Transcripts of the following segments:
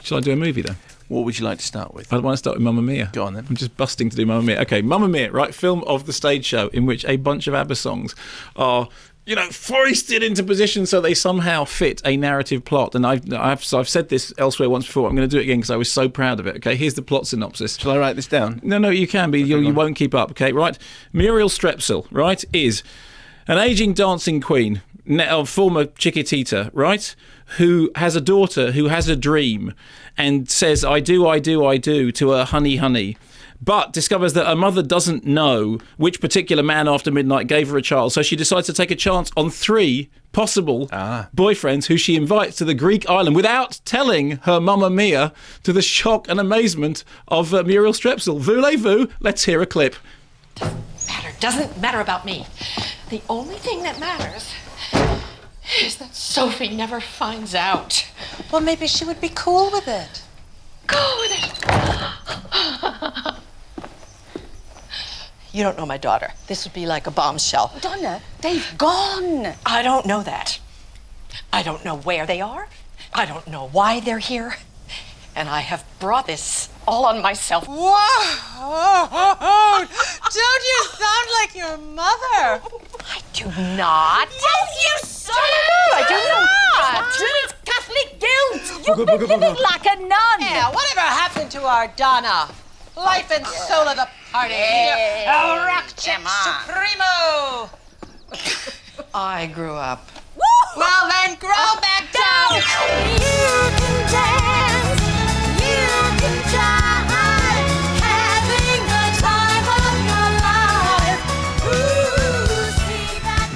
Shall I do a movie then? What would you like to start with? I want to start with Mamma Mia. Go on then. I'm just busting to do Mamma Mia. Okay, Mamma Mia, right? Film of the stage show in which a bunch of ABBA songs are, foisted into position so they somehow fit a narrative plot. And I've said this elsewhere once before. I'm going to do it again because I was so proud of it. Okay, here's the plot synopsis. Shall I write this down? No, you can be. You won't keep up. Okay, right? Meryl Streep, right, is an aging dancing queen, former Chiquitita, right, who has a daughter who has a dream and says, I do, to her honey, but discovers that her mother doesn't know which particular man after midnight gave her a child. So she decides to take a chance on 3 possible boyfriends who she invites to the Greek island without telling her Mamma Mia, to the shock and amazement of Meryl Streep. Voulez-vous? Let's hear a clip. Doesn't matter about me. The only thing that matters is that Sophie never finds out. Well, maybe she would be cool with it. Cool with it. You don't know my daughter. This would be like a bombshell. Donna, they've gone. I don't know that. I don't know where they are. I don't know why they're here. And I have brought this all on myself. Whoa! Don't you sound like your mother? I do not. Yes, you so I do not. It's Catholic guilt. You've been living like a nun. Yeah, whatever happened to our Donna? Life and soul of the party. A rock chick supremo. I grew up. Well, then grow back down. You can dance. You can die. Having the time of your life. Ooh, see that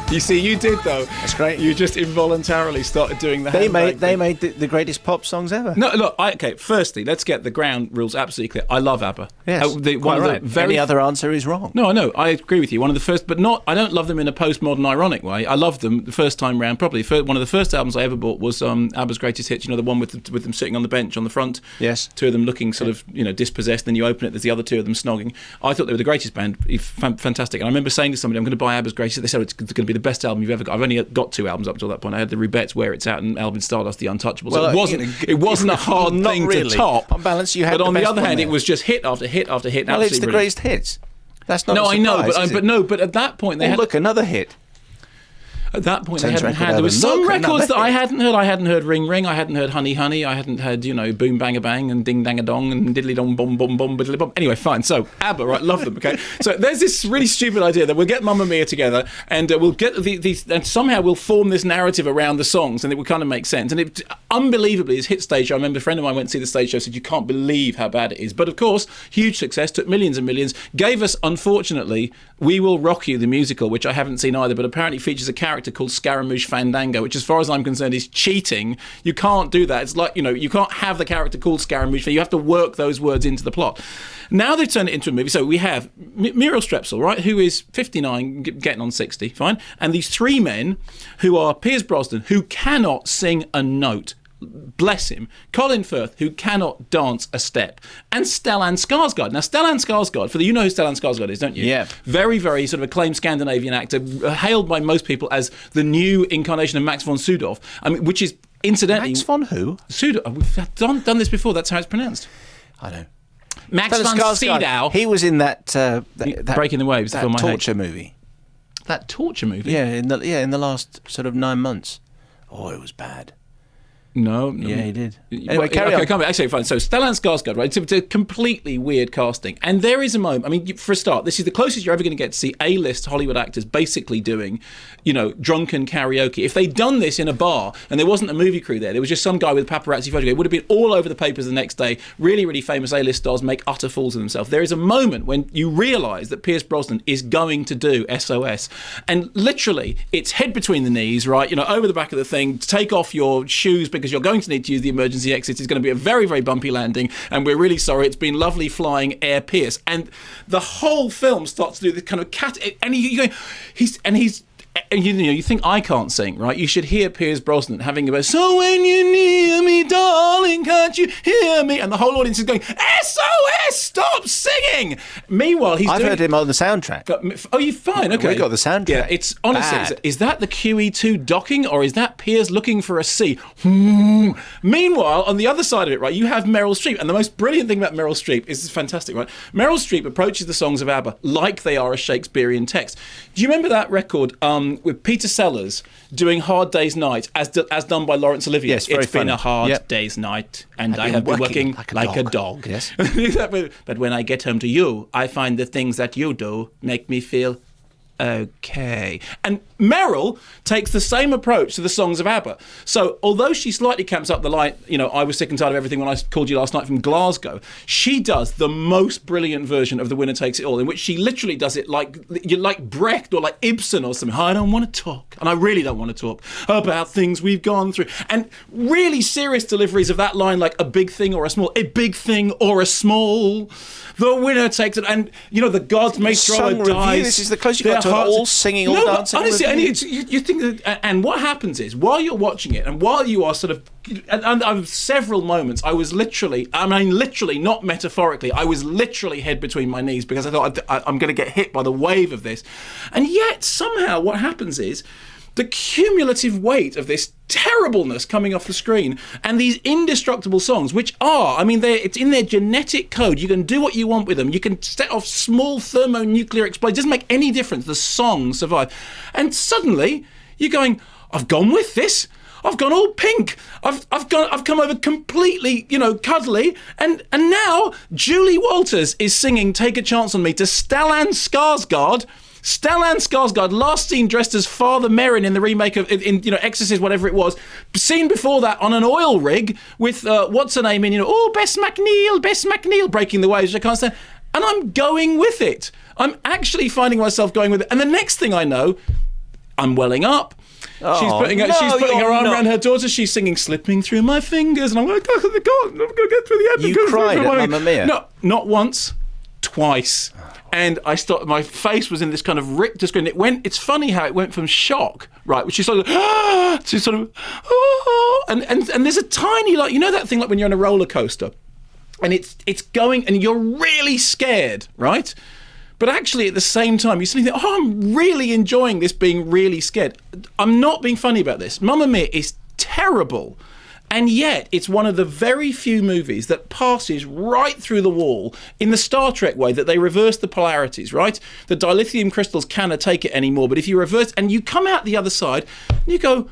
girl. You see, you did though. That's great. You just involuntarily started doing the They handbrake made thing. the greatest pop songs ever. No, look. Okay, firstly, let's get the ground rules absolutely clear. I love ABBA. Yes, one of right. the very Any other answer is wrong. No, I know. I agree with you. One of the first, but not. I don't love them in a postmodern, ironic way. I loved them the first time round. Probably one of the first albums I ever bought was ABBA's Greatest Hits. The one with them sitting on the bench on the front. Yes. 2 of them looking sort of dispossessed. Then you open it. There's the other 2 of them snogging. I thought they were the greatest band. Fantastic. And I remember saying to somebody, "I'm going to buy ABBA's Greatest." They said it's going to be the best album you've ever got. I've only got 2 albums up till that point. I had the Rubettes, Where It's At, and Alvin Stardust, The Untouchables. Well, it wasn't a hard not thing really. to top. On balance, you had. But on the best other one hand, there. it was just hit after hit after hit. Well, it's the greatest hits. That's not. No, a I know, surprise, is it? but at that point they had. Look, another hit. At that point, they Tense hadn't record had. There was album. some Look, records that another I hadn't heard. I hadn't heard Ring Ring. I hadn't heard Honey Honey. I hadn't heard Boom Bang a Bang and Ding Dang a Dong and Diddly Dong Bom Bom Bom Biddly Bom. Anyway, fine. So ABBA, right? Love them. Okay. So there's this really stupid idea that we'll get Mamma Mia together and we'll get these and somehow we'll form this narrative around the songs and it will kind of make sense. And it unbelievably is hit stage show. I remember a friend of mine went to see the stage show, said you can't believe how bad it is. But of course, huge success, took millions and millions, gave us unfortunately We Will Rock You the musical, which I haven't seen either, but apparently features a character called Scaramouche Fandango, which as far as I'm concerned is cheating. You can't do that. It's like, you can't have the character called Scaramouche. You have to work those words into the plot. Now they've turned it into a movie. So we have Meryl Streep, right, who is 59, getting on 60, fine, and these 3 men who are Pierce Brosnan, who cannot sing a note. Bless him. Colin Firth, who cannot dance a step. And Stellan Skarsgård. Now, Stellan Skarsgård, you know who Stellan Skarsgård is, don't you? Yeah. Very, very sort of acclaimed Scandinavian actor, hailed by most people as the new incarnation of Max von Sydow. I mean, which is, incidentally... Max von who? Sydow. We've done this before. That's how it's pronounced. I know. Max von Sydow. He was in that Breaking the Waves, the film I hate. torture movie. That torture movie? Yeah, in the last sort of 9 months. Oh, it was bad. No. Yeah, he did. Anyway, carry on. Actually, fine. So Stellan Skarsgård, right? It's a completely weird casting. And there is a moment, I mean, for a start, this is the closest you're ever going to get to see A-list Hollywood actors basically doing, drunken karaoke. If they'd done this in a bar and there wasn't a movie crew there was just some guy with a paparazzi photograph, it would have been all over the papers the next day. Really, really famous A-list stars make utter fools of themselves. There is a moment when you realise that Pierce Brosnan is going to do SOS. And literally, it's head between the knees, right? Over the back of the thing, take off your shoes because you're going to need to use the emergency exit. It's going to be a very, very bumpy landing, and we're really sorry. It's been lovely flying Air Pierce. And the whole film starts to do this kind of you think I can't sing, right? You should hear Pierce Brosnan having a so when you're near me, darling, can't can't you hear me? And the whole audience is going, SOS, stop singing. Meanwhile, I've heard him on the soundtrack. Oh, you fine? Okay. We got the soundtrack. Yeah, it's honestly, Bad. is that the QE2 docking, or is that Piers looking for a C? Meanwhile, on the other side of it, right, you have Meryl Streep, and the most brilliant thing about Meryl Streep is fantastic, right? Meryl Streep approaches the songs of ABBA like they are a Shakespearean text. Do you remember that record with Peter Sellers doing Hard Day's Night as done by Laurence Olivier? Yes, very It's been funny. a hard Yep. day's night, and I I've have been been working working like a dog. Yes. But when I get home to you, I find the things that you do make me feel okay. And Meryl takes the same approach to the songs of ABBA. So although she slightly camps up the line, I was sick and tired of everything when I called you last night from Glasgow, she does the most brilliant version of The Winner Takes It All, in which she literally does it like Brecht or like Ibsen or something. I don't want to talk, and I really don't want to talk about things we've gone through. And really serious deliveries of that line, like a big thing or a small, the winner takes it. And, the gods may throw Sung a review. dice. This is the closest you got to an all singing, all dancing honestly, review. and you think that, and what happens is, while you're watching it, and while you are sort of, and several moments, I was literally, not metaphorically, I was literally head between my knees, because I thought I'm going to get hit by the wave of this. And yet, somehow, what happens is, the cumulative weight of this terribleness coming off the screen and these indestructible songs, which are, it's in their genetic code. You can do what you want with them. You can set off small thermonuclear explosions. It doesn't make any difference. The songs survive. And suddenly, you're going, I've gone with this. I've gone all pink. I've come over completely, cuddly. And now Julie Walters is singing "Take a Chance on Me" to Stellan Skarsgård. Stellan Skarsgård, last seen dressed as Father Merrin in the remake of Exorcist, whatever it was. Seen before that on an oil rig with what's her name in, Bess McNeil, breaking the waves. I can't stand. And I'm going with it. I'm actually finding myself going with it. And the next thing I know, I'm welling up. She's putting her arm around her daughter. She's singing "Slipping Through My Fingers," and I'm like, God, I'm going to get through the end. You cried at Mamma Mia? No, not once, twice. And I stopped. My face was in this kind of Richter screen. It's funny how it went from shock, right, which is sort of to sort of and there's a tiny, like, that thing like when you're on a roller coaster, and it's going and you're really scared, right? But actually, at the same time, you suddenly think, I'm really enjoying this being really scared. I'm not being funny about this. Mamma Mia is terrible. And yet, it's one of the very few movies that passes right through the wall in the Star Trek way, that they reverse the polarities, right? The dilithium crystals cannot take it anymore. But if you reverse, and you come out the other side, and you go,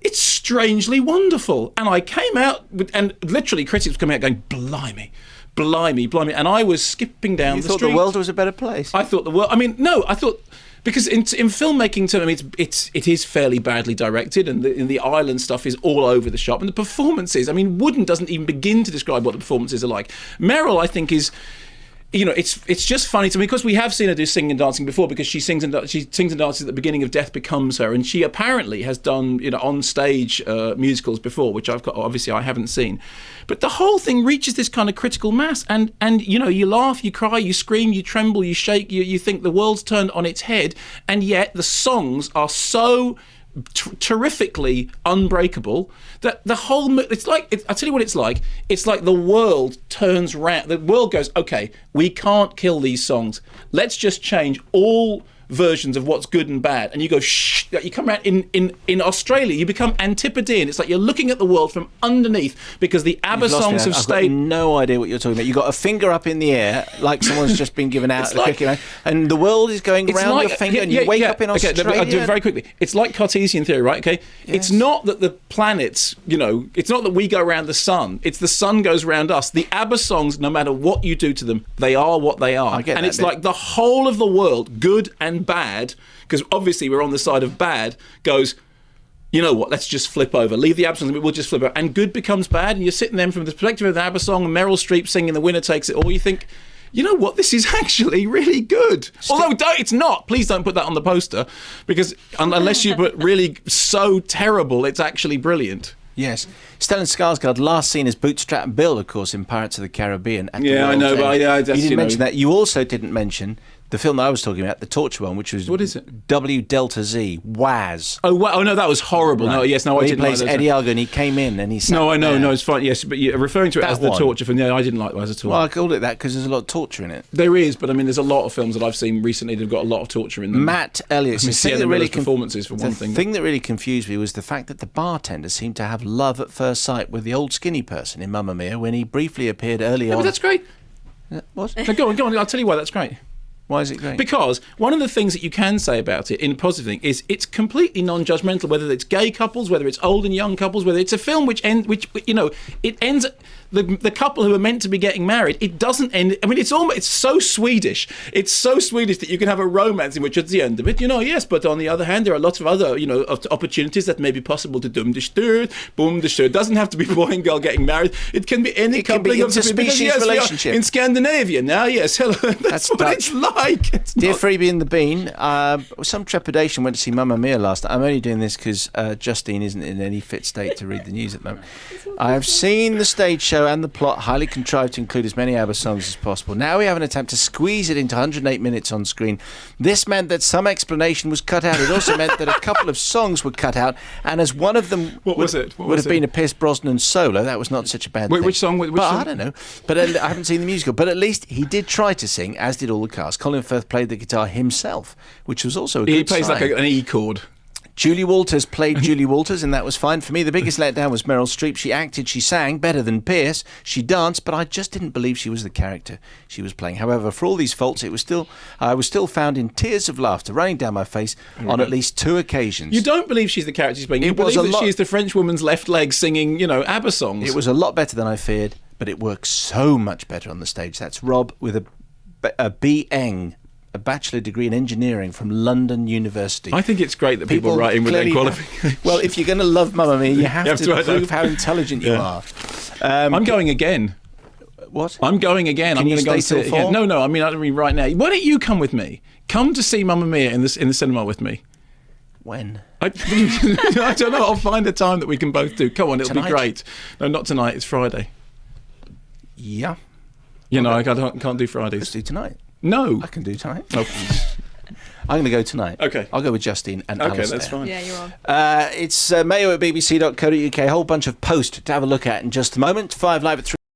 it's strangely wonderful. And I came out, and literally critics were coming out going, blimey. And I was skipping down the street. You thought the world was a better place? I thought the world, I thought, because in filmmaking terms, it is fairly badly directed, and the island stuff is all over the shop, and the performances, Wooden doesn't even begin to describe what the performances are like. Meryl, I think, is, it's just funny to me, because we have seen her do singing and dancing before, because she sings and dances at the beginning of Death Becomes Her, and she apparently has done on stage musicals before, which obviously I haven't seen. But the whole thing reaches this kind of critical mass, and you laugh, you cry, you scream, you tremble, you shake, you think the world's turned on its head, and yet the songs are so terrifically unbreakable that the whole I'll tell you what it's like the world turns round. The world goes, okay, we can't kill these songs, let's just change all versions of what's good and bad. And you go, shh, you come around in Australia, you become Antipodean. It's like you're looking at the world from underneath, because the ABBA songs have stayed. I've got no idea what you're talking about. You've got a finger up in the air like someone's just been given out and the world is going around your finger, and you wake up in Australia. Okay, I'll do it very quickly. It's like Cartesian theory, right? Okay, yes. It's not that the planets, it's not that we go around the sun. It's the sun goes around us. The ABBA songs, no matter what you do to them, they are what they are. And it's like the whole of the world, good and bad, because obviously we're on the side of bad, goes, you know what, let's just flip over. Leave the ABBA songs, we'll just flip over. And good becomes bad, and you're sitting there from the perspective of the ABBA song, and Meryl Streep singing "The Winner Takes It All," you think, you know what, this is actually really good. Although it's not. Please don't put that on the poster, because unless you put really so terrible, it's actually brilliant. Yes. Stellan Skarsgård, last seen as Bootstrap Bill, of course, in Pirates of the Caribbean. Yeah, I know, but you didn't mention that. You also didn't mention The film that I was talking about, the torture one, which was... What is it? W Delta Z, Waz. Oh, no, that was horrible. Right. No, yes, no, I didn't like that. He plays Eddie Argo, and he came in and he sat No, I know, there. no, it's fine, yes, but you're referring to it as the torture film. Yeah, I didn't like Waz at all. Well, I called it that because there's a lot of torture in it. There is, but I mean, there's a lot of films that I've seen recently that have got a lot of torture in them. Matt Elliott. I mean, Sienna Miller's performances, for one thing. The thing that really confused me was the fact that the bartender seemed to have love at first sight with the old skinny person in Mamma Mia when he briefly appeared early on. But that's great. What? No, go on, I'll tell you why that's great. Why is it great? Because one of the things that you can say about it in a positive thing is it's completely non-judgmental, whether it's gay couples, whether it's old and young couples, whether it's a film it ends the couple who are meant to be getting married, it doesn't end. I mean, it's so Swedish. It's so Swedish that you can have a romance in which at the end of it, yes, but on the other hand, there are lots of other, opportunities that may be possible to dum the stöd, boom the stöd. It doesn't have to be boy and girl getting married. It can be any coupling of interspecies relationship. In Scandinavia now, yes, hello. That's what it's like. It's Dear Freebie and the Bean, with some trepidation went to see Mamma Mia last night. I'm only doing this because Justine isn't in any fit state to read the news at the moment. I have seen the stage show and the plot highly contrived to include as many ABBA songs as possible. Now we have an attempt to squeeze it into 108 minutes on screen. This meant that some explanation was cut out. It also meant that a couple of songs were cut out, and as one of them would have been a Pierce Brosnan solo, that was not such a bad thing. Which song? Which song? I don't know. But I haven't seen the musical. But at least he did try to sing, as did all the cast. Colin Firth played the guitar himself, which was also a good sign. He plays like an E chord. Julie Walters played Julie Walters, and that was fine. For me, the biggest letdown was Meryl Streep. She acted, she sang better than Pierce. She danced, but I just didn't believe she was the character she was playing. However, for all these faults, I was still found in tears of laughter running down my face on at least 2 occasions. You don't believe she's the character she's playing. You believe that she's the French woman's left leg singing, ABBA songs. It was a lot better than I feared, but it works so much better on the stage. That's Rob with a B.Eng. a bachelor degree in engineering from London University. I think it's great that people write in with their qualifications. Well, if you're going to love Mamma Mia, you have to prove how intelligent you are. I'm going again. What? I'm going again. I'm going to go see it again. No, I mean right now. Why don't you come with me? Come to see Mamma Mia in the cinema with me. When? I don't know. I'll find a time that we can both do. Come on, it'll be great. No, not tonight. It's Friday. Yeah. I can't do Fridays. Let's do tonight. No. I can do tonight. Oh. I'm going to go tonight. Okay. I'll go with Justine and Alice. Okay, that's fine. Yeah, you're on. It's Mayo at bbc.co.uk. A whole bunch of post to have a look at in just a moment. 5 Live at 3.